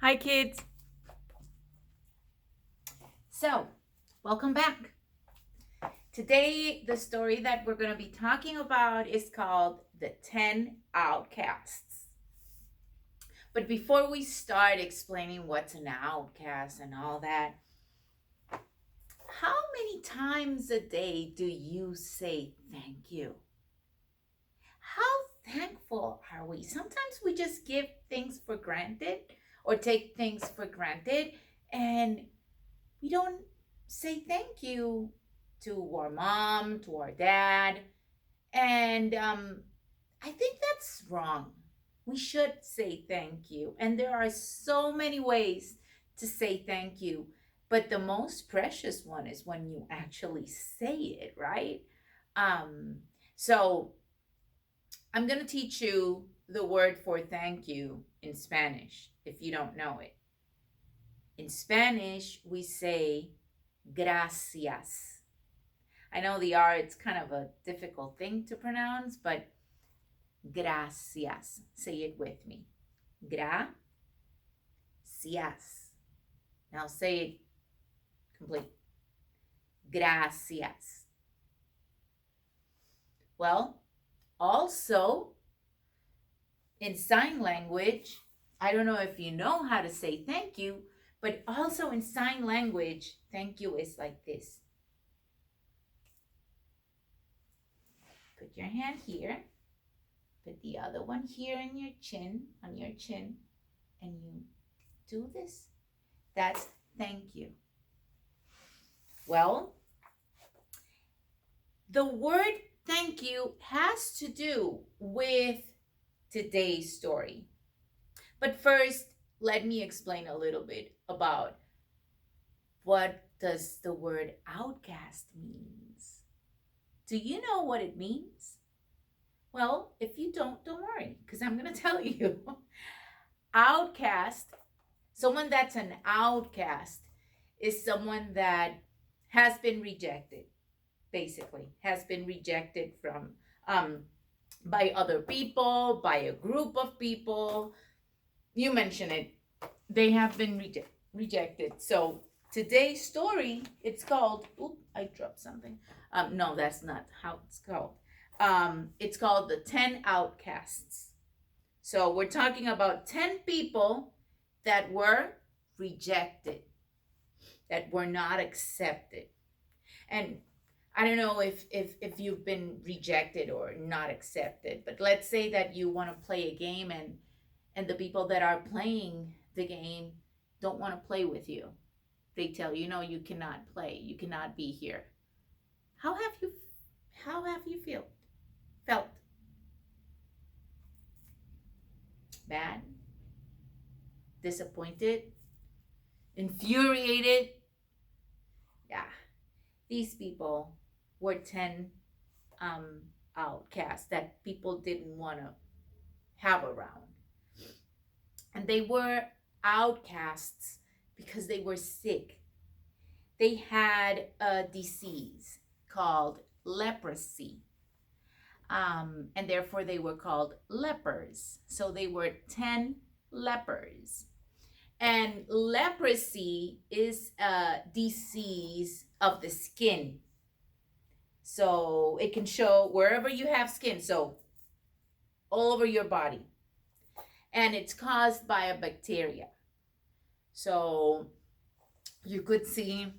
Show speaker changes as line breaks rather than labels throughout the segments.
Hi, kids. So, welcome back. Today, the story that we're going to be talking about is called The 10 Outcasts. But before we start explaining what's an outcast and all that, how many times a day do you say thank you? How thankful are we? Sometimes we just give things for granted or take things for granted, and we don't say thank you to our mom, to our dad. And I think that's wrong. We should say thank you. And there are so many ways to say thank you. But the most precious one is when you actually say it, right? Um, so I'm going to teach you the word for thank you in Spanish if you don't know it. In Spanish, we say gracias. I know the R, it's kind of a difficult thing to pronounce, but gracias. Say it with me. Gracias. Now say it complete. Gracias. Well, also in sign language, I don't know if you know how to say thank you, but also in sign language, thank you is like this. Put your hand here. Put the other one here on your chin, and you do this. That's thank you. Well, the word thank you has to do with today's story. But first, let me explain a little bit about what does the word outcast means. Do you know what it means? Well, if you don't worry, because I'm going to tell you. Outcast, someone that's an outcast, is someone that has been rejected, basically, has been rejected from by other people, by a group of people. You mention it, they have been rejected. So today's story, it's called, oop, I dropped something. No, that's not how it's called. It's called The 10 Outcasts. So we're talking about 10 people that were rejected, that were not accepted. And I don't know if you've been rejected or not accepted, but let's say that you want to play a game and the people that are playing the game don't want to play with you. They tell you, no, you cannot play. You cannot be here. How have you felt? Bad? Disappointed? Infuriated? Yeah. These people were 10 outcasts that people didn't want to have around. And they were outcasts because they were sick. They had a disease called leprosy. And therefore they were called lepers. So they were 10 lepers. And leprosy is a disease of the skin. So it can show wherever you have skin, so all over your body. And it's caused by a bacteria. So you could see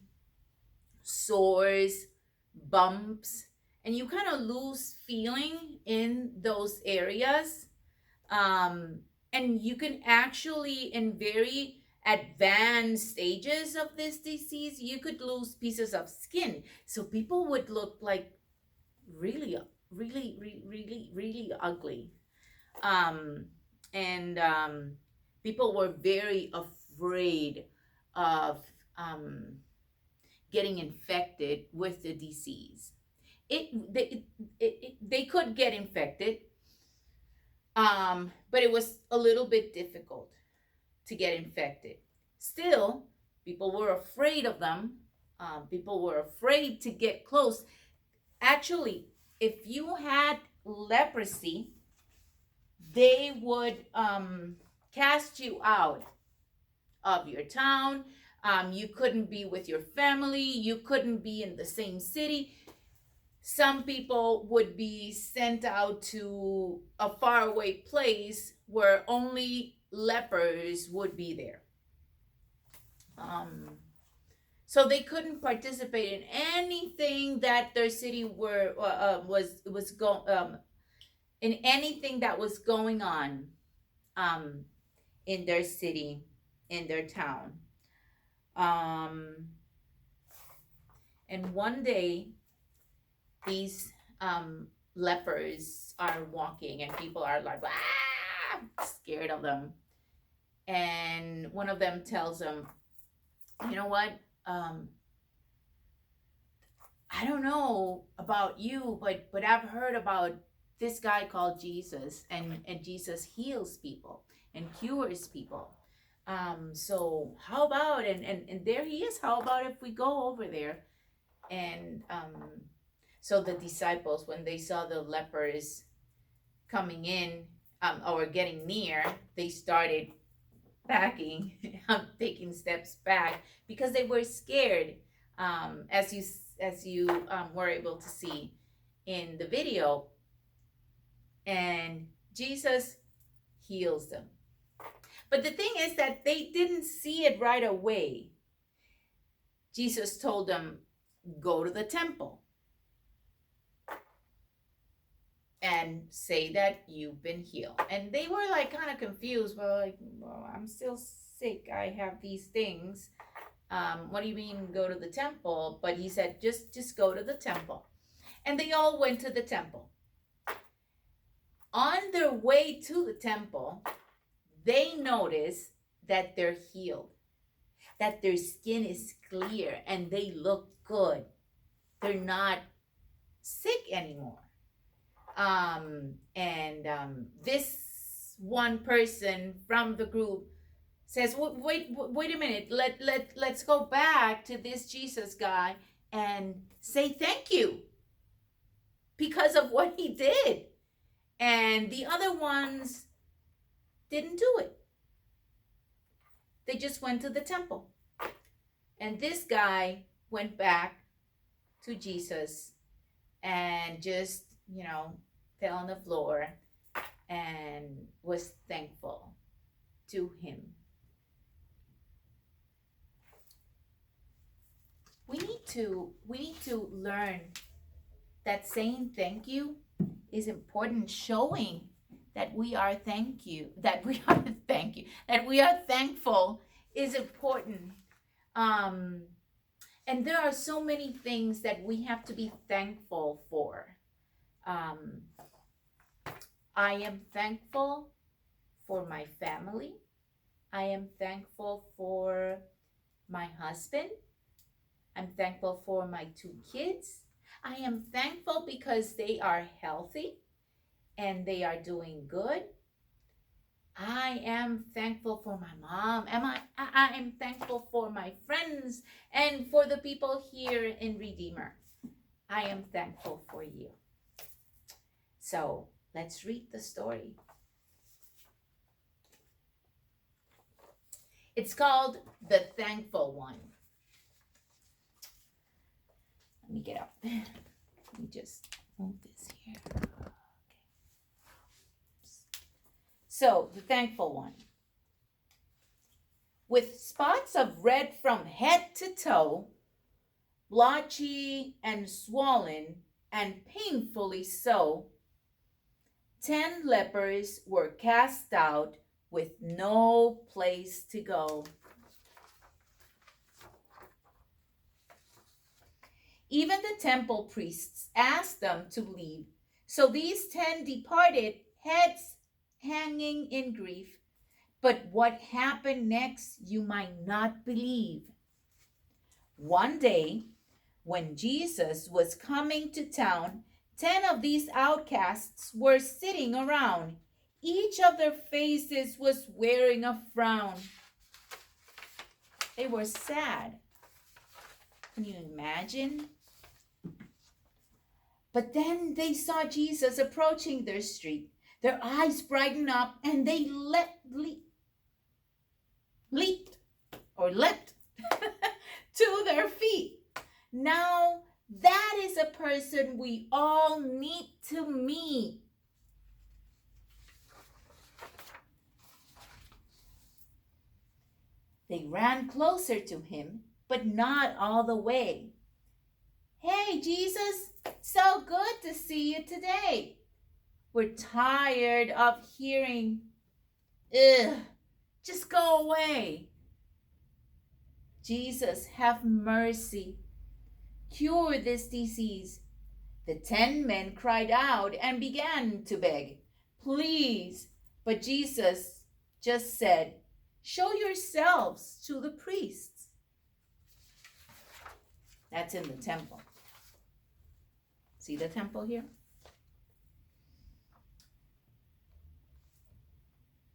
sores, bumps, and you kind of lose feeling in those areas. And you can actually, in very advanced stages of this disease, you could lose pieces of skin. So people would look like really, really, really, really ugly. And people were very afraid of getting infected with the disease. They could get infected, but it was a little bit difficult to get infected. Still, people were afraid of them. People were afraid to get close. Actually, if you had leprosy, they would cast you out of your town. You couldn't be with your family. You couldn't be in the same city. Some people would be sent out to a faraway place where only lepers would be there. So they couldn't participate in anything that their city was going in anything that was going on um, in their city, in their town. And one day, these lepers are walking, and people are like, scared of them. And one of them tells them, you know what? I don't know about you, but I've heard about this guy called Jesus, and Jesus heals people and cures people. So how about and there he is. How about if we go over there? And so the disciples, when they saw the lepers coming in or getting near, they started backing, taking steps back because they were scared. As you were able to see in the video, and Jesus heals them. But the thing is that they didn't see it right away. Jesus told them, go to the temple and say that you've been healed. And they were like kind of confused. Well, I'm still sick. I have these things. What do you mean go to the temple? But he said, just go to the temple. And they all went to the temple. On their way to the temple, they notice that they're healed, that their skin is clear and they look good. They're not sick anymore. This one person from the group says, wait a minute, let's go back to this Jesus guy and say thank you because of what he did. And the other ones didn't do it. They just went to the temple. And this guy went back to Jesus and just, fell on the floor and was thankful to him. We need to learn that saying thank you is important, showing that we are thankful is important. And there are so many things that we have to be thankful for. I am thankful for my family. I am thankful for my husband. I'm thankful for my 2 kids. I am thankful because they are healthy and they are doing good. I am thankful for my mom. I am thankful for my friends and for the people here in Redeemer. I am thankful for you. So let's read the story. It's called The Thankful One. Let me get up. Let me just move this here. Okay. So, the thankful one. With spots of red from head to toe, blotchy and swollen and painfully so, 10 lepers were cast out with no place to go. Even the temple priests asked them to leave. So these 10 departed, heads hanging in grief. But what happened next, you might not believe. One day, when Jesus was coming to town, 10 of these outcasts were sitting around. Each of their faces was wearing a frown. They were sad. Can you imagine? But then they saw Jesus approaching their street. Their eyes brightened up and they leaped leapt to their feet. Now, that is a person we all need to meet. They ran closer to him, but not all the way. Hey, Jesus, so good to see you today. We're tired of hearing, ugh, just go away. Jesus, have mercy. Cure this disease. The 10 men cried out and began to beg, please. But Jesus just said, show yourselves to the priests. That's in the temple. See the temple here?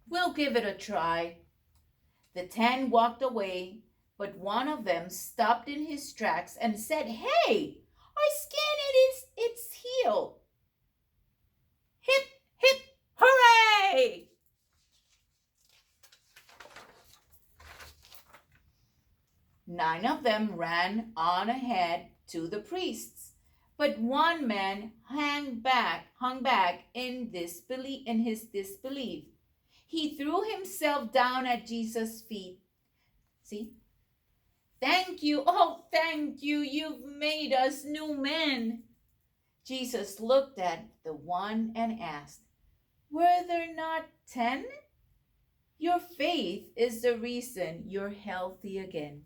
We'll give it a try. The 10 walked away, but one of them stopped in his tracks and said, hey, our skin it's healed. Hip, hip, hooray! Nine of them ran on ahead to the priests, but one man hung back in his disbelief. He threw himself down at Jesus' feet. See? Thank you, oh, thank you, you've made us new men. Jesus looked at the one and asked, were there not 10? Your faith is the reason you're healthy again.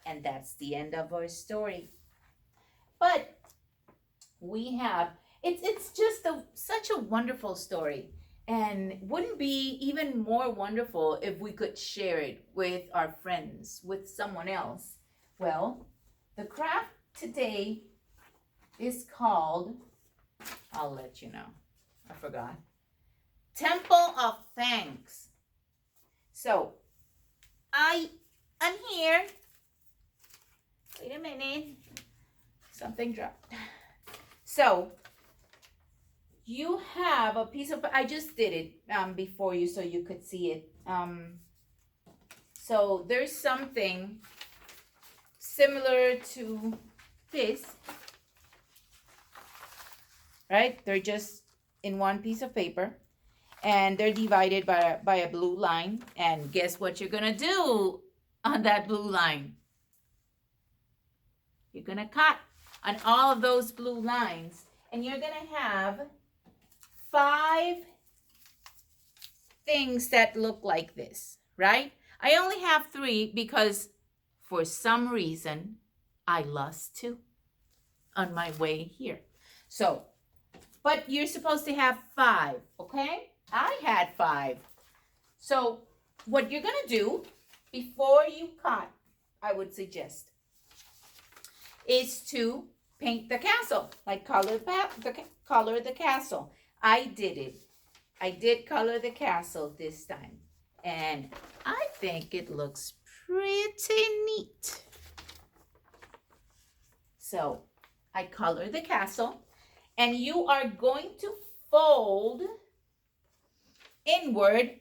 And that's the end of our story. But we have, it's just such a wonderful story. And wouldn't be even more wonderful if we could share it with our friends, with someone else. Well, the craft today is called, I'll let you know, I forgot, Temple of Thanks. So, I'm here. Wait a minute. Something dropped. So, you have a piece of, I just did it before you so you could see it. So there's something similar to this, right? They're just in one piece of paper and they're divided by a blue line. And guess what you're gonna do on that blue line? You're gonna cut on all of those blue lines and you're gonna have 5 things that look like this, right? I only have 3 because for some reason I lost 2 on my way here. So, but you're supposed to have 5, okay? I had 5. So what you're gonna do before you cut, I would suggest, is to paint the castle, like color the castle. I did it. I did color the castle this time. And I think it looks pretty neat. So I colored the castle. And you are going to fold inward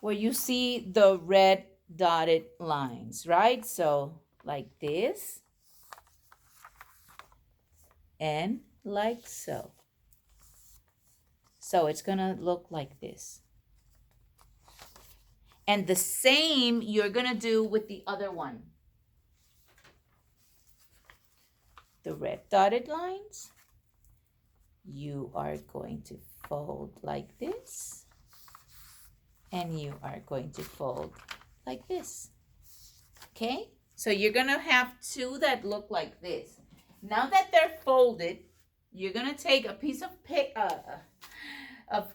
where you see the red dotted lines, right? So like this. And like so. So it's going to look like this. And the same you're going to do with the other one. The red dotted lines, you are going to fold like this. And you are going to fold like this. Okay? So you're going to have 2 that look like this. Now that they're folded, you're going to take a piece of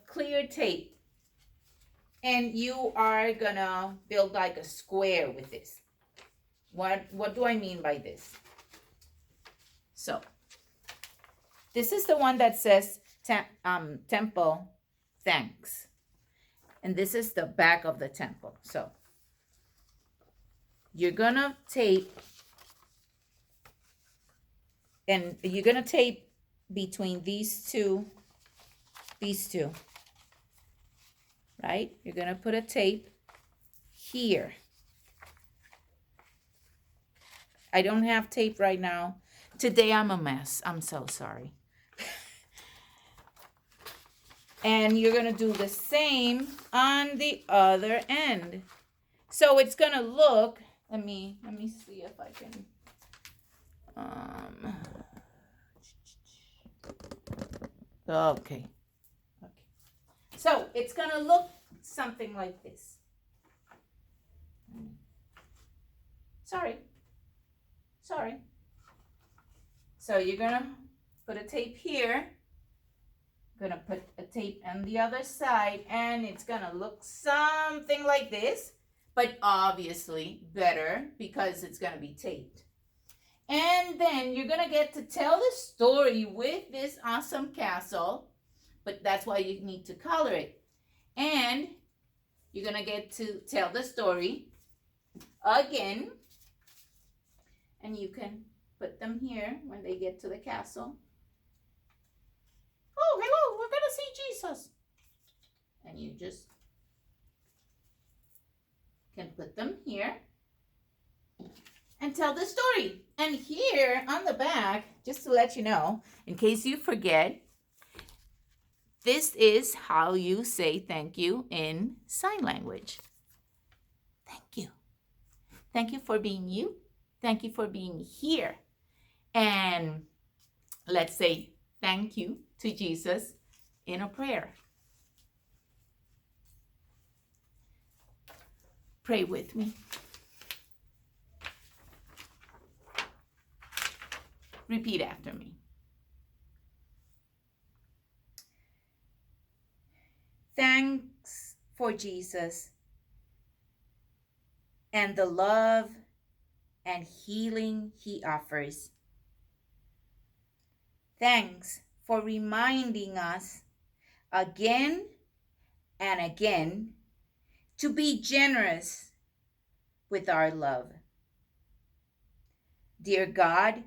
clear tape and you are gonna build like a square with this. What do I mean by this? So this is the one that says temple thanks, and this is the back of the temple. So you're gonna tape, and you're gonna tape between these two. right? You're going to put a tape here. I don't have tape right now. Today I'm a mess. I'm so sorry. And you're going to do the same on the other end. So it's going to look, let me see if I can okay. So it's going to look something like this. Sorry. So you're going to put a tape here. Going to put a tape on the other side, and it's going to look something like this, but obviously better because it's going to be taped. And then you're going to get to tell the story with this awesome castle, but that's why you need to color it. And you're going to get to tell the story again, and you can put them here when they get to the castle. Oh, hello, we're going to see Jesus. And you just can put them here and tell the story. And here on the back, just to let you know, in case you forget, this is how you say thank you in sign language. Thank you. Thank you for being you. Thank you for being here. And let's say thank you to Jesus in a prayer. Pray with me. Repeat after me. Thanks for Jesus and the love and healing he offers. Thanks for reminding us again and again to be generous with our love. Dear God,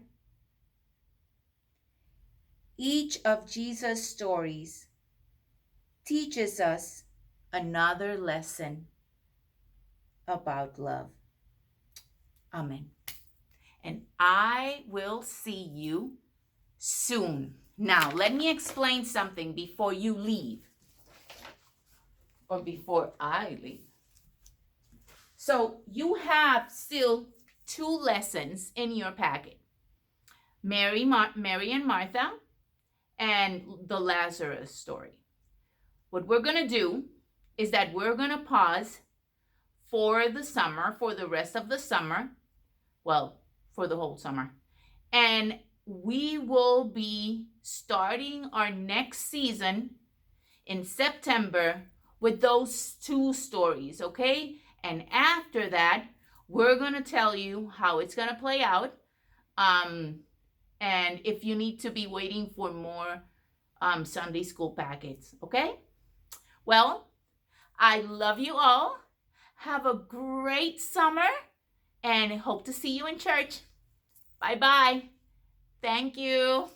each of Jesus' stories teaches us another lesson about love. Amen. And I will see you soon. Now, let me explain something before you leave, or before I leave. So you have still 2 lessons in your packet. Mary and Martha and the Lazarus story. What we're going to do is that we're going to pause for the summer, for the rest of the summer, well, for the whole summer. And we will be starting our next season in September with those 2 stories, okay? And after that, we're going to tell you how it's going to play out. And if you need to be waiting for more Sunday school packets, okay? Well, I love you all. Have a great summer and hope to see you in church. Bye-bye. Thank you.